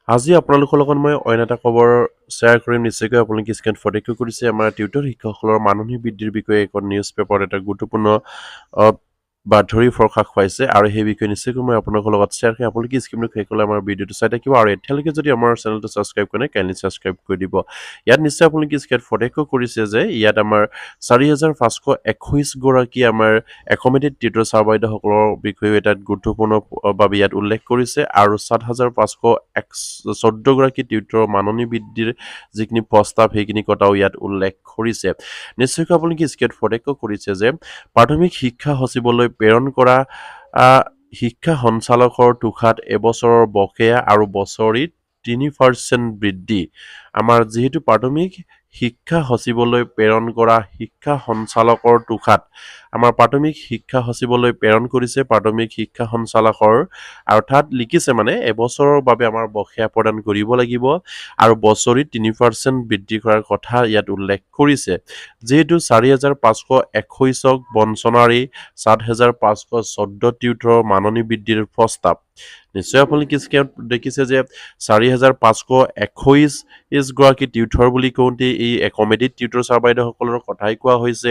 আজি আপোনালোকৰ লগত মই অন্য এটা খবৰ শ্বেয়াৰ কৰিম নিশ্চয়কৈ আপোনালোকে স্ক্ৰীন ফটেকো কৰিছে আমাৰ টিউটৰ শিক্ষকসকলৰ মাননি বৃদ্ধিৰ বিষয়ে এখন নিউজ পেপাৰত এটা গুৰুত্বপূৰ্ণ বাতৰি প্ৰকাশ পাইছে আৰু সেই বিষয়ে নিশ্চয়কৈ মই আপোনালোকৰ লগত শ্বেয়াৰ কৰিম আপোনালোকে স্ক্ৰীনটো শেষ কৰিলে আমাৰ ভিডিঅ'টো চাই থাকিব আৰু এতিয়ালৈকে যদি আমাৰ চেনেলটো ছাবস্ক্ৰাইব কৰে কাইণ্ডলি ছাবস্ক্ৰাইব কৰি দিব ইয়াত নিশ্চয় আপোনালোকে স্ক্ৰীন ফটেকো কৰিছে যে ইয়াত আমাৰ 4521 গৰাকী আমাৰ একমিডিয়েট টিউটৰ ছাৰ বাইদেউসকলৰ বিষয়ে এটা গুৰুত্বপূৰ্ণ বাবে ইয়াত উল্লেখ কৰিছে আৰু 7514 গৰাকী টিউটৰৰ মাননি বৃদ্ধিৰ যিখিনি প্ৰস্তাৱ সেইখিনি কথাও ইয়াত উল্লেখ কৰিছে নিশ্চয়কৈ আপোনালোকে স্ক্ৰীন ফটেকো কৰিছে যে প্ৰাথমিক শিক্ষা সচিবলৈ প্ৰেৰণ কৰা শিক্ষা সঞ্চালকৰ টুকাত এবছৰৰ বকেয়া আৰু বছৰি 3% বৃদ্ধি আমাৰ যেহেতু প্ৰাথমিক শিক্ষা সচিবলৈ প্ৰেৰণ কৰা শিক্ষা সঞ্চালকৰ টুকাত আমাৰ প্ৰাথমিক শিক্ষা সচিবলৈ প্ৰেৰণ কৰিছে প্ৰাথমিক শিক্ষা সঞ্চালকৰ আৰু তাত লিখিছে মানে এবছৰৰ বাবে আমাৰ বকেয়া প্ৰদান কৰিব লাগিব আৰু বছৰি 3% বৃদ্ধি কৰাৰ কথা ইয়াত উল্লেখ কৰিছে যেহেতু 4521 বঞ্চনাৰী 7514 টিউটৰৰ মাননি বৃদ্ধিৰ প্ৰস্তাৱ নিশ্চয় আপোনালোকে দেখিছে যে 4521 গৰাকী টিউটৰ বুলি কওঁতে এই একমিডিয়েট টিউটৰ ছাৰ বাইদেউসকলৰ কথাই কোৱা হৈছে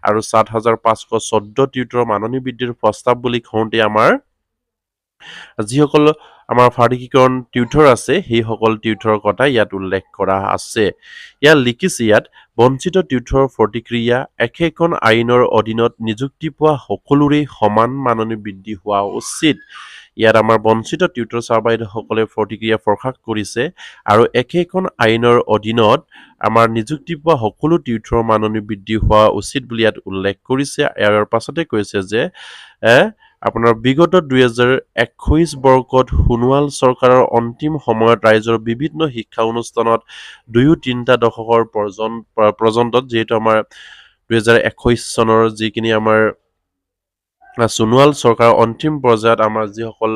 আৰু 7514 টিউটৰৰ মাননি বৃদ্ধিৰ প্ৰস্তাৱ বুলি কওঁতে আমাৰ যিসকল আমাৰ ফাৰ্টিকৰণ টিউটৰ আছে সেইসকল টিউটৰৰ কথা ইয়াত উল্লেখ কৰা আছে ইয়াত লিখিছে ইয়াত বঞ্চিত টিউটৰৰ প্ৰতিক্ৰিয়া একেখন আইনৰ অধীনত নিযুক্তি পোৱা সকলোৰে সমান মাননি বৃদ্ধি হোৱা উচিত ইয়াত আমাৰ বঞ্চিত টিউটৰ ছাৰ বাইদেউসকলে প্ৰতিক্ৰিয়া প্ৰকাশ কৰিছে আৰু একেখন আইনৰ অধীনত আমাৰ নিযুক্তি পোৱা সকলো টিউটৰৰ মাননি বৃদ্ধি হোৱা উচিত বুলি ইয়াত উল্লেখ কৰিছে ইয়াৰ পাছতে কৈছে যে আপোনাৰ বিগত 2021 বৰ্ষত সোণোৱাল চৰকাৰৰ অন্তিম সময়ত ৰাইজৰ বিভিন্ন শিক্ষা অনুষ্ঠানত 2-3টা দশকৰ পৰ্যন্তত যিহেতু আমাৰ 2021 চনৰ যিখিনি আমাৰ সোণোৱাল চৰকাৰৰ অন্তিম পৰ্যায়ত আমাৰ যিসকল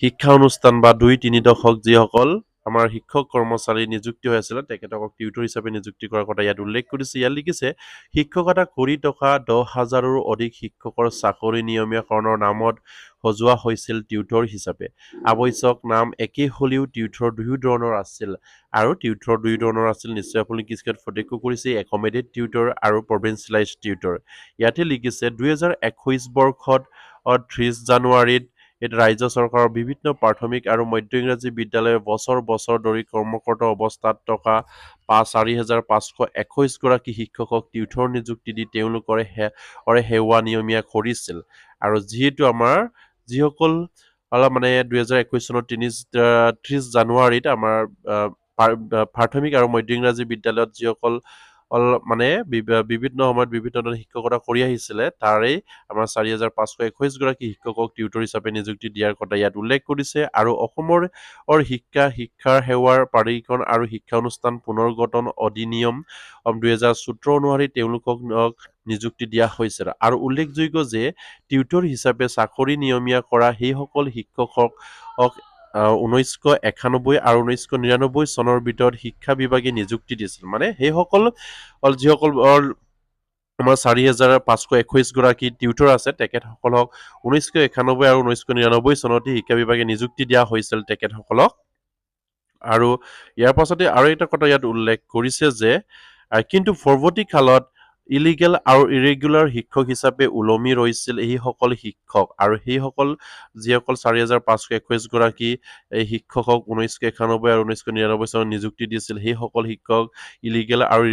শিক্ষা অনুষ্ঠান বা 2-3 দশক যিসকল আমাৰ শিক্ষক কৰ্মচাৰী নিযুক্তি হৈ আছিল তেখেতক টিউটৰ হিচাপে নিযুক্তি কৰাৰ কথা ইয়াত উল্লেখ কৰিছে ইয়াত লিখিছে শিক্ষকতা কৰি থকা 10,000ৰো অধিক শিক্ষকৰ চাকৰি নিয়মীয়াকৰণৰ নামত সজোৱা হৈছিল টিউটৰ হিচাপে আৱশ্যক নাম একে হলেও টিউটৰ দুই ধৰণৰ আছিল আৰু টিউটৰ দুই ধৰণৰ আছিল নিশ্চয় আপুনি কিস্কেট ফটেকো কৰিছে একমিডিয়েট টিউটৰ আৰু প্ৰভিন্সিয়েলাইজ টিউটৰ ইয়াতে লিখিছে 2021 বৰ্ষত 30 জানুৱাৰীত ৰাজ্য চৰকাৰৰ বিভিন্ন প্ৰাথমিক আৰু মধ্য ইংৰাজী বিদ্যালয়ৰ বছৰ ধৰি কৰ্মৰত অৱস্থাত থকা 4521 গৰাকী শিক্ষকক টিউটৰ নিযুক্তি দি তেওঁলোকৰ সেৱা নিয়মীয়া কৰিছিল আৰু যিহেতু আমাৰ যিসকল মানে 2021 চনৰ 30 জানুৱাৰীত আমাৰ প্ৰাথমিক আৰু মধ্য ইংৰাজী বিদ্যালয়ত যিসকল মানে বিভিন্ন সময়ত বিভিন্ন ধৰণৰ শিক্ষকতা কৰি আহিছিলে তাৰে আমাৰ 4521 গৰাকী শিক্ষকক টিউটৰ হিচাপে নিযুক্তি দিয়াৰ কথা ইয়াত উল্লেখ কৰিছে আৰু অসমৰ শিক্ষাৰ সেৱাৰ প্ৰাধিকৰণ আৰু শিক্ষা অনুষ্ঠান পুনৰ্গঠন অধিনিয়ম 2017 অনুসৰি তেওঁলোকক নিযুক্তি দিয়া হৈছে আৰু উল্লেখযোগ্য যে টিউটৰ হিচাপে চাকৰি নিয়মীয়া কৰা সেইসকল শিক্ষকক 1991 আৰু 1999 চনৰ ভিতৰত শিক্ষা বিভাগে নিযুক্তি দিছিল মানে সেইসকল যিসকল আমাৰ 4521 গৰাকী টিউটৰ আছে তেখেতসকলক 1991 আৰু 1999 চনতে শিক্ষা বিভাগে নিযুক্তি দিয়া হৈছিল তেখেতসকলক আৰু ইয়াৰ পাছতে আৰু এটা কথা ইয়াত উল্লেখ কৰিছে যে কিন্তু পৰৱৰ্তী কালত ইলিগেল আৰু ইৰেগুলাৰ শিক্ষক হিচাপে ওলমি ৰৈছিল এইসকল শিক্ষক আৰু সেইসকল যিসকল 4521 গৰাকী এই শিক্ষকক 1991 আৰু 1999 চনত নিযুক্তি দিছিল সেইসকল শিক্ষক ইলিগেল আৰু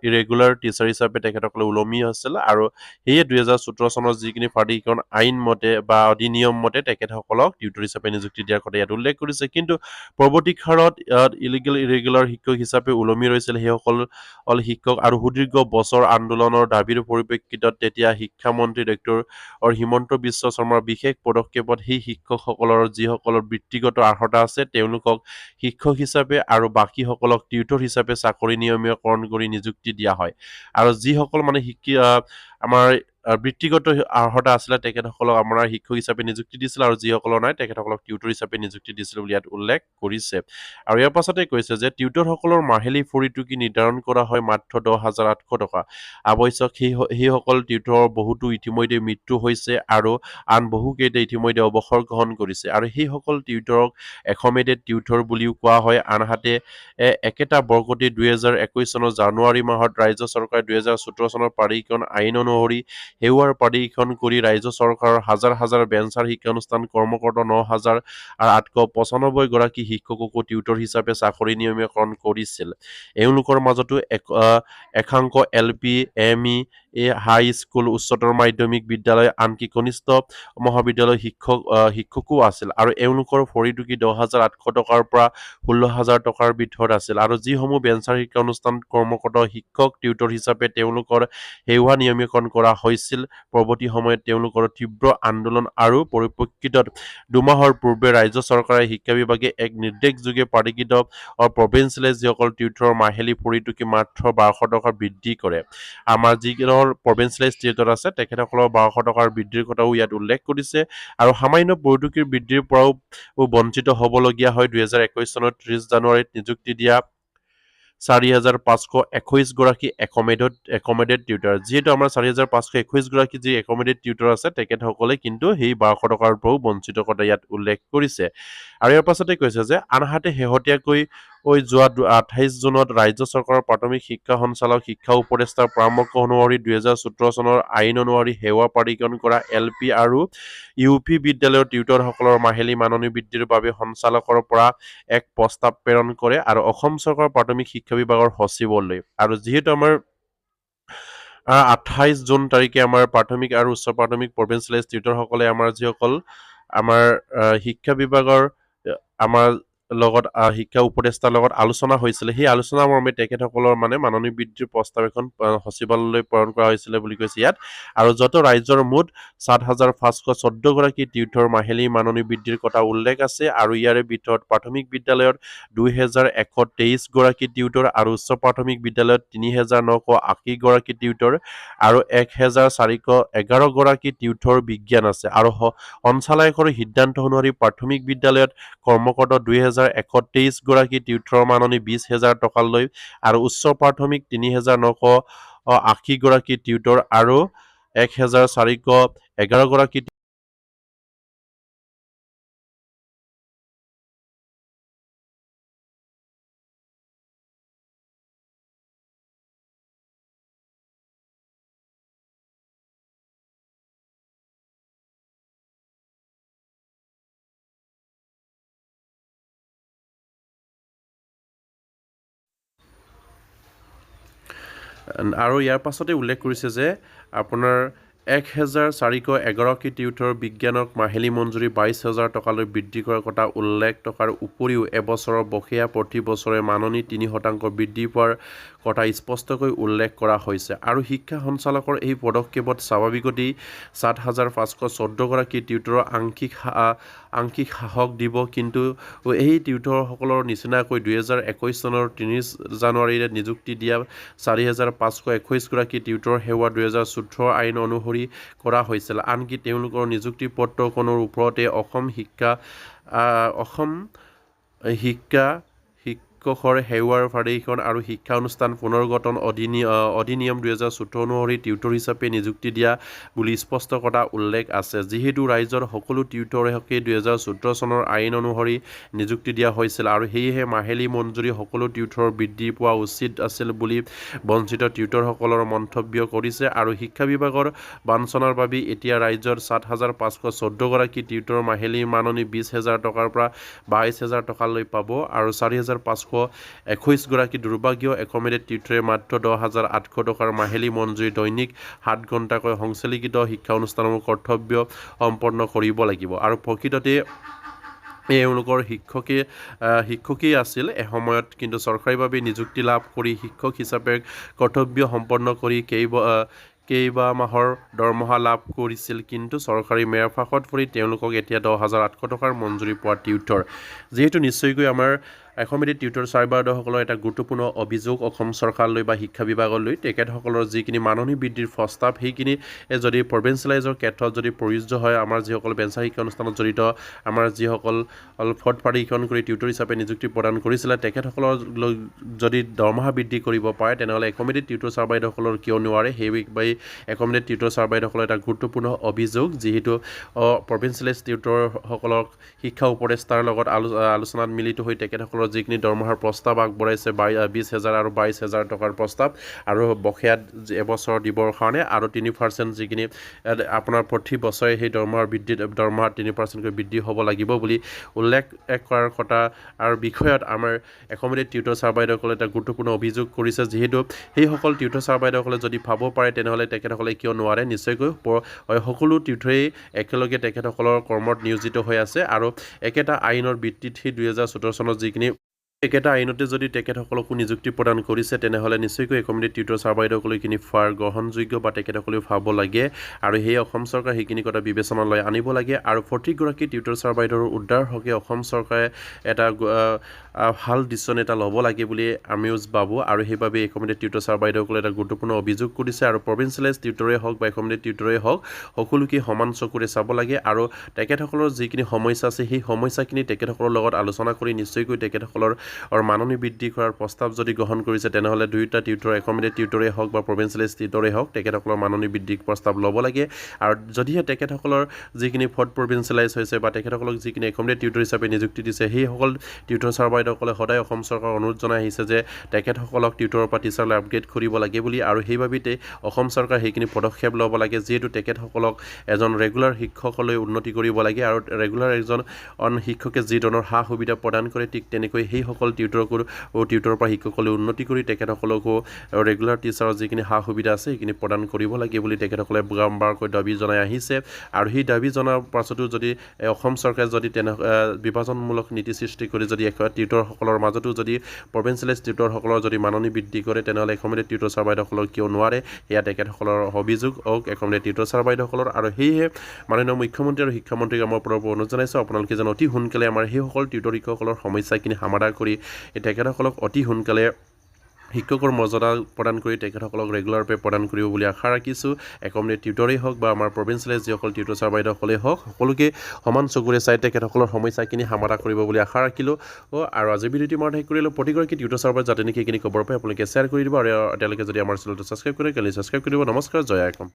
ইৰেগুলাৰ টিচাৰ হিচাপে তেখেতসকলে ওলমি আছিল আৰু সেয়ে 2017 চনৰ যিখিনি প্ৰাধিকৰণ আইন মতে বা অধিনিয়ম মতে তেখেতসকলক টিউটৰ হিচাপে নিযুক্তি দিয়াৰ কথা ইয়াত উল্লেখ কৰিছে কিন্তু পৰৱৰ্তী কালত ইলিগেল ইৰেগুলাৰ শিক্ষক হিচাপে ওলমি ৰৈছিল সেইসকল শিক্ষক আৰু সুদীৰ্ঘ বছৰ আন্দোলনৰ দাবীৰ পৰিপ্ৰেক্ষিতত তেতিয়া শিক্ষামন্ত্ৰী ডক্টৰ হিমন্ত বিশ্ব শৰ্মাৰ বিশেষ পদক্ষেপত সেই শিক্ষকসকলৰ যিসকলৰ বৃত্তিগত আৰ্হতা আছে তেওঁলোকক শিক্ষক হিচাপে আৰু বাকীসকলক টিউটৰ হিচাপে চাকৰি নিয়মীয়াকৰণ কৰি নিযুক্তি দিয়া হয় আৰু যিসকল মানে আমাৰ বৃত্তিগত অৰ্হতা আছিলে তেখেতসকলক আমাৰ শিক্ষক হিচাপে নিযুক্তি দিছিল আৰু যিসকলৰ নাই তেখেতসকলক টিউটৰ হিচাপে নিযুক্তি দিছিল বুলি ইয়াত উল্লেখ কৰিছে আৰু ইয়াৰ পাছতে কৈছে যে টিউটৰসকলৰ মাহিলী ফৰিটুকি নিৰ্ধাৰণ কৰা হয় মাত্ৰ 10,800 টকা অৱশ্যে সেইসকল টিউটৰৰ বহুতো ইতিমধ্যে মৃত্যু হৈছে আৰু আন বহুকেইটা ইতিমধ্যে অৱসৰ গ্ৰহণ কৰিছে আৰু সেইসকল টিউটৰক একমেডেড টিউটৰ বুলিও কোৱা হয় আনহাতে একেটা বৰ্গতে 2021 চনৰ জানুৱাৰী মাহত ৰাজ্য চৰকাৰে 2017 চনৰ পাৰিকৰণ আইন অনুসৰি সেৱাৰ পাৰিকৰণ কৰি ৰাজ্য চৰকাৰৰ হাজাৰ হাজাৰ বেঞ্চাৰ শিক্ষানুষ্ঠান কৰ্মকৰ্তা 9,895 গৰাকী শিক্ষককো টিউটৰ হিচাপে চাকৰি নিয়মীকৰণ কৰিছিল এওঁলোকৰ মাজতো একাংশ LP ME হাই স্কুল উচ্চতৰ মাধ্যমিক বিদ্যালয় আনকি কনিষ্ঠ মহাবিদ্যালয় শিক্ষকো আছিল আৰু এওঁলোকৰ ফৰিটুকি 10,800 টকাৰ পৰা 16,000 টকাৰ ভিতৰত আছিল আৰু যিসমূহ বেঞ্চাৰ শিক্ষানুষ্ঠান কৰ্মকৰ্তা শিক্ষক টিউটৰ হিচাপে তেওঁলোকৰ সেৱা নিয়মীকৰণ কৰা হৈছিল পৰৱৰ্তী সময়ত তেওঁলোকৰ তীব্ৰ আন্দোলন আৰু পৰিপ্ৰেক্ষিতত দুমাহৰ পূৰ্বে ৰাজ্য চৰকাৰে শিক্ষা বিভাগে এক নিৰ্দেশযোগে পাৰিকৃত প্ৰভিন্সিয়েলাইজ যিসকল টিউটৰৰ মাহিলী ফৰিটুকি মাত্ৰ 1200 টকা বৃদ্ধি কৰে আমাৰ যিকেইজন প্ৰভিন্সিয়েলাইজ টিউটৰ আছে তেখেতসকলৰ 1200 টকাৰ বৃদ্ধিৰ কথাও ইয়াত উল্লেখ কৰিছে আৰু সামান্য ফৰিটুকিৰ বৃদ্ধিৰ পৰাও বঞ্চিত হ'বলগীয়া হয় 2021 চনৰ 30 জানুৱাৰীত নিযুক্তি দিয়া 4,521 গৰাকী একমেডেড টিউটৰ যিহেতু আমাৰ 4,521 গৰাকী যি একমেডেড টিউটৰ আছে তেখেতসকলে কিন্তু সেই 1200 টকাৰ পৰাও বঞ্চিত কথা ইয়াত উল্লেখ কৰিছে আৰু ইয়াৰ পাছতে কৈছে যে আনহাতে শেহতীয়াকৈ যোৱা 28 জুনত ৰাজ্য চৰকাৰৰ প্ৰাথমিক শিক্ষা সঞ্চালক শিক্ষা উপদেষ্টাৰ পৰামৰ্শ অনুসৰি 2017 চনৰ আইন অনুসৰি সেৱা পাৰিকৰণ কৰা LP আৰু UP বিদ্যালয়ৰ টিউটৰসকলৰ মাহিলী মাননি বৃদ্ধিৰ বাবে সঞ্চালকৰ পৰা এক প্ৰস্তাৱ প্ৰেৰণ কৰে আৰু অসম চৰকাৰৰ প্ৰাথমিক শিক্ষা বিভাগৰ সচিবলৈ আৰু যিহেতু আমাৰ 28 জুন তাৰিখে আমাৰ প্ৰাথমিক আৰু উচ্চ প্ৰাথমিক প্ৰভিন্সিয়েলাইজ টিউটৰসকলে আমাৰ যিসকল আমাৰ শিক্ষা বিভাগৰ আমাৰ লগত শিক্ষা উপদেষ্টাৰ লগত আলোচনা হৈছিল সেই আলোচনা মৰ্মে তেখেতসকলৰ মানে মাননি বৃদ্ধিৰ প্ৰস্তাৱ এখন সচিবালয়লৈ প্ৰেৰণ কৰা হৈছিল বুলি কৈছে ইয়াত আৰু যত ৰাজ্যৰ মুঠ 7,514 গৰাকী টিউটৰ মাহিলী মাননি বৃদ্ধিৰ কথা উল্লেখ আছে আৰু ইয়াৰে ভিতৰত প্ৰাথমিক বিদ্যালয়ত 2,123 গৰাকী টিউটৰ আৰু উচ্চ প্ৰাথমিক বিদ্যালয়ত 3,980 গৰাকী টিউটৰ আৰু 1,411 গৰাকী টিউটৰ বিজ্ঞান আছে আৰু সঞ্চালকৰ সিদ্ধান্ত অনুসৰি প্ৰাথমিক বিদ্যালয়ত কৰ্মকৰ্তা 2,123 গৰাকী টিউটৰৰ মাননি 20,000 টকালৈ আৰু উচ্চ প্ৰাথমিক 3,980 গৰাকী টিউটৰ আৰু 1,411 গৰাকী আৰু ইয়াৰ পাছতে উল্লেখ কৰিছে যে আপোনাৰ 1,411 টিউটৰ বিজ্ঞানক মাহিলী মঞ্জুৰি 22,000 টকালৈ বৃদ্ধি কৰাৰ কথা উল্লেখ থকাৰ উপৰিও এবছৰৰ বকেয়া প্ৰতি বছৰে মাননি 3% বৃদ্ধি পোৱাৰ কথা স্পষ্টকৈ উল্লেখ কৰা হৈছে আৰু শিক্ষা সঞ্চালকৰ এই পদক্ষেপত স্বাভাৱিকতেই 7,514 গৰাকী টিউটৰৰ আংশিক সাহস দিব কিন্তু এই টিউটৰসকলৰ নিচিনাকৈ 2021 চনৰ 30 জানুৱাৰীৰে নিযুক্তি দিয়া 4,521 গৰাকী টিউটৰ সেৱা 2014 আইন অনুসৰি কৰা হৈছিল আনকি তেওঁলোকৰ নিযুক্তি পত্ৰখনৰ ওপৰতে অসম শিক্ষকৰ সেৱাৰ পাৰিকৰণ আৰু শিক্ষা অনুষ্ঠান পুনৰ্গঠন অধিনিয়ম 2014 অনুসৰি টিউটৰ হিচাপে নিযুক্তি দিয়া বুলি স্পষ্ট কথা উল্লেখ আছে যিহেতু ৰাজ্যৰ সকলো টিউটৰকে 2014 চনৰ আইন অনুসৰি নিযুক্তি দিয়া হৈছিল আৰু সেয়েহে মাহিলী মঞ্জুৰি সকলো টিউটৰ বৃদ্ধি পোৱা উচিত আছিল বুলি বঞ্চিত টিউটৰসকলৰ মন্তব্য কৰিছে আৰু শিক্ষা বিভাগৰ বাঞ্ছনাৰ বাবে এতিয়া ৰাজ্যৰ 7,514 গৰাকী টিউটৰ মাহিলী মাননি 20,000 টকাৰ পৰা 22,000 টকালৈ পাব আৰু 4,521 গৰাকী দুৰ্ভাগ্য একমেডেড টিউটৰে মাত্ৰ 10,800 টকাৰ মাহিলী মঞ্জুৰি দৈনিক 7 ঘণ্টাকৈ সংশ্লিষ্ট শিক্ষা অনুষ্ঠানৰ কৰ্তব্য সম্পন্ন কৰিব লাগিব আৰু প্ৰকৃততে এওঁলোকৰ শিক্ষকেই আছিল এসময়ত কিন্তু চৰকাৰীভাৱে নিযুক্তি লাভ কৰি শিক্ষক হিচাপে কৰ্তব্য সম্পন্ন কৰি কেইবা মাহৰ দৰমহা লাভ কৰিছিল কিন্তু চৰকাৰী মেৰফাকত পৰি তেওঁলোকক এতিয়া 10,800 টকাৰ মঞ্জুৰি পোৱা টিউটৰ যিহেতু নিশ্চয়কৈ আমাৰ একমিডিয়েট টিউটৰ ছাৰ বাইদেউসকলৰ এটা গুৰুত্বপূৰ্ণ অভিযোগ অসম চৰকাৰলৈ বা শিক্ষা বিভাগলৈ তেখেতসকলৰ যিখিনি মাননি বৃদ্ধিৰ প্ৰস্তাৱ সেইখিনি যদি প্ৰভিঞ্চিয়েলাইজৰ ক্ষেত্ৰত যদি প্ৰযোজ্য হয় আমাৰ যিসকল বেঞ্চাৰ শিক্ষা অনুষ্ঠানত জড়িত আমাৰ যিসকল ফৰ্থ পাৰ্টি শিক্ষণ কৰি টিউটৰ হিচাপে নিযুক্তি প্ৰদান কৰিছিলে তেখেতসকলৰ যদি দৰমহা বৃদ্ধি কৰিব পাৰে তেনেহ'লে একমিডিয়েট টিউটৰ ছাৰ বাইদেউসকলৰ কিয় নোৱাৰে সেইবাবে একমিডিয়েট টিউটৰ ছাৰ বাইদেউসকলৰ এটা গুৰুত্বপূৰ্ণ অভিযোগ যিহেতু প্ৰভিঞ্চিয়েলাইজ টিউটৰসকলক শিক্ষা উপদেষ্টাৰ লগত আলোচনাত মিলিত হৈ তেখেতসকলৰ যিখিনি দৰমহাৰ প্ৰস্তাৱ আগবঢ়াইছে 20,000 আৰু 22,000 টকাৰ প্ৰস্তাৱ আৰু বকেয়া এবছৰ দিবৰ কাৰণে আৰু 3% যিখিনি আপোনাৰ প্ৰতি বছৰে সেই দৰমহা 3%কৈ বৃদ্ধি হ'ব লাগিব বুলি উল্লেখ কৰাৰ কথা আৰু বিষয়ত আমাৰ একমিডিয়েট টিউটৰ ছাৰ বাইদেউসকলে এটা গুৰুত্বপূৰ্ণ অভিযোগ কৰিছে যিহেতু সেইসকল টিউটৰ ছাৰ বাইদেউসকলে যদি পাব পাৰে তেনেহ'লে তেখেতসকলে কিয় নোৱাৰে নিশ্চয়কৈ সকলো টিউটৰেই একেলগে তেখেতসকলৰ কৰ্মত নিয়োজিত হৈ আছে আৰু একেটা আইনৰ ভিত্তিত সেই 2014 চনত যিখিনি একেটা আইনতে যদি তেখেতসকলকো নিযুক্তি প্ৰদান কৰিছে তেনেহ'লে নিশ্চয়কৈ একমিডিয়েট টিউটৰ ছাৰ বাইদেউসকলে এইখিনি গ্ৰহণযোগ্য বা তেখেতসকলেও পাব লাগে আৰু সেই অসম চৰকাৰে সেইখিনি কথা বিবেচনালৈ আনিব লাগে আৰু প্ৰতিগৰাকী টিউটৰ ছাৰ বাইদেউৰ উদ্ধাৰ হকে অসম চৰকাৰে এটা ভাল ডিচিশ্যন এটা ল'ব লাগে বুলি আমিও ভাবোঁ আৰু সেইবাবে একমিডিয়েট টিউটৰ ছাৰ বাইদেউসকলে এটা গুৰুত্বপূৰ্ণ অভিযোগ কৰিছে আৰু প্ৰভিঞ্চিয়েলাইজ টিউটৰে হওক বা একমিডিয়েট টিউটৰে হওক সকলোকে সমান চকুৰে চাব লাগে আৰু তেখেতসকলৰ যিখিনি সমস্যা আছে সেই সমস্যাখিনি তেখেতসকলৰ লগত আলোচনা কৰি নিশ্চয়কৈ তেখেতসকলৰ মাননি বৃদ্ধি কৰাৰ প্ৰস্তাৱ যদি গ্ৰহণ কৰিছে তেনেহ'লে দুয়োটা টিউটৰ একমিডিয়েট টিউটৰে হওক বা প্ৰভিঞ্চিয়েলাইজ টিউটৰে হওক তেখেতসকলৰ মাননি বৃদ্ধিৰ প্ৰস্তাৱ ল'ব লাগে আৰু যদিহে তেখেতসকলৰ যিখিনি ফৰ্থ প্ৰভিঞ্চিয়েলাইজ হৈছে বা তেখেতসকলক যিখিনি একমিডিয়েট টিউটৰ হিচাপে নিযুক্তি দিছে সেইসকল টিউটৰ ছাৰ বাইদেউসকলে সদায় অসম চৰকাৰক অনুৰোধ জনাই আহিছে যে তেখেতসকলক টিউটৰৰ পৰা টিচাৰলৈ আপগ্ৰেড কৰিব লাগে বুলি আৰু সেইবাবে অসম চৰকাৰে সেইখিনি পদক্ষেপ ল'ব লাগে যিহেতু তেখেতসকলক এজন ৰেগুলাৰ শিক্ষকলৈ উন্নতি কৰিব লাগে আৰু ৰেগুলাৰ এজন শিক্ষকে যি ধৰণৰ সা সুবিধা প্ৰদান কৰে ঠিক তেনেকৈ সেইসকল টিউটৰৰ পৰা শিক্ষকলৈ উন্নতি কৰি তেখেতসকলকো ৰেগুলাৰ টিচাৰৰ যিখিনি সা সুবিধা আছে সেইখিনি প্ৰদান কৰিব লাগে বুলি তেখেতসকলে বাৰম্বাৰকৈ দাবী জনাই আহিছে আৰু সেই দাবী জনাৰ পাছতো যদি অসম চৰকাৰে যদি বিভাজনমূলক নীতি সৃষ্টি কৰি যদি টিউটৰসকলৰ মাজতো যদি প্ৰভিঞ্চিয়েলাইজ টিউটৰসকলৰ যদি মাননি বৃদ্ধি কৰে তেনেহ'লে একমিডিয়েট টিউটৰ ছাৰ বাইদেউসকলৰ কিয় নোৱাৰে সেয়া তেখেতসকলৰ অভিযোগ একমিডিয়েট টিউটৰ ছাৰ বাইদেউসকলৰ আৰু সেয়েহে মাননীয় মুখ্যমন্ত্ৰী আৰু শিক্ষামন্ত্ৰীক আমাৰ পৰা অনুৰোধ জনাইছোঁ আপোনালোকে যেন অতি সোনকালে আমাৰ সেইসকল টিউটৰ শিক্ষকসকলৰ সমস্যাখিনি সমাধান কৰি তেখেতসকলক অতি সোনকালে শিক্ষকৰ মৰ্যাদা প্ৰদান কৰি তেখেতসকলক ৰেগুলাৰভাৱে প্ৰদান কৰিব বুলি আশা ৰাখিছোঁ একমিডিয়েট টিউটৰেই হওক বা আমাৰ প্ৰভিঞ্চিয়েলাইজ যিসকল টিউটৰ ছাৰ বাইদেউসকলেই হওক সকলোকে সমান চকুৰে চাই তেখেতসকলৰ সমস্যাখিনি সমাধান কৰিব বুলি আশা ৰাখিলোঁ আৰু আজি ভিডিঅ'টি মই শেষ কৰিলোঁ প্ৰতিগৰাকী টিউটৰ ছাৰ বাইদেউ যাতে নেকি এইখিনি খবৰ পায় আপোনালোকে শ্বেয়াৰ কৰি দিব আৰু তেওঁলোকে যদি আমাৰ চেনেলটো ছাবস্ক্ৰাইব কৰে কালি ছাবস্ক্ৰাইব কৰিব নমস্কাৰ জয় আইকম